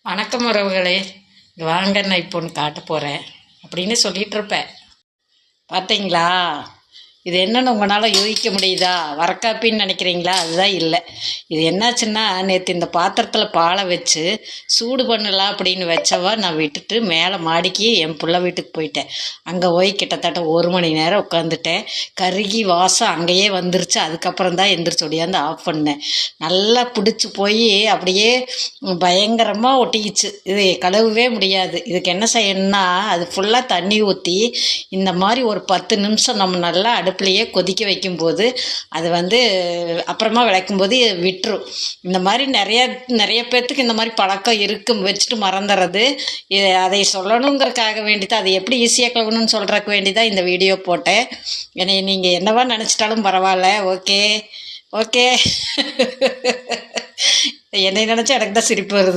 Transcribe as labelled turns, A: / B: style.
A: வணக்கம் உறவுகளே, வாங்க நான் இப்போ ஒன்று காட்ட போகிறேன் அப்படின்னு சொல்லிட்டு இருப்பேன். பார்த்தீங்களா, இது என்னன்னு உங்களால் யோசிக்க முடியுதா? வரக்காப்பின்னு நினைக்கிறீங்களா? அதுதான் இல்லை. இது என்னாச்சுன்னா, நேற்று இந்த பாத்திரத்தில் பாலை வச்சு சூடு பண்ணலாம் அப்படின்னு வச்சவா நான் விட்டுட்டு மேலே மாடிக்கு என் பிள்ளை வீட்டுக்கு போயிட்டேன். அங்கே போய் கிட்டத்தட்ட 1 மணி நேரம் உட்காந்துட்டேன். கருகி வாசம் அங்கேயே வந்துருச்சு. அதுக்கப்புறம் தான் எந்திரிச்சு ஒடியாந்து ஆஃப் பண்ணேன். நல்லா பிடிச்சி போய் அப்படியே பயங்கரமாக ஒட்டிக்கிச்சு. இது கழுவவே முடியாது. இதுக்கு என்ன செய்யணும்னா, அது ஃபுல்லாக தண்ணி ஊற்றி இந்த மாதிரி ஒரு 10 நிமிஷம் நம்ம நல்லா அடுப்புலையே கொதிக்க வைக்கும்போது அது அப்புறமா விளக்கும்போது விட்டுரும். இந்த மாதிரி நிறைய நிறைய பேர்த்துக்கு இந்த மாதிரி பழக்கம் இருக்கும், வச்சுட்டு மறந்துடுறது. அதை சொல்லணுங்கிறதுக்காக வேண்டிதான், அதை எப்படி ஈஸியாக கழுவணும்னு சொல்கிறதுக்கு வேண்டிதான் இந்த வீடியோ போட்டேன். என்னை நீங்கள் என்னவா நினச்சிட்டாலும் பரவாயில்ல. Okay okay. என்னை நினச்சா எனக்கு தான் சிரிப்பு வருது.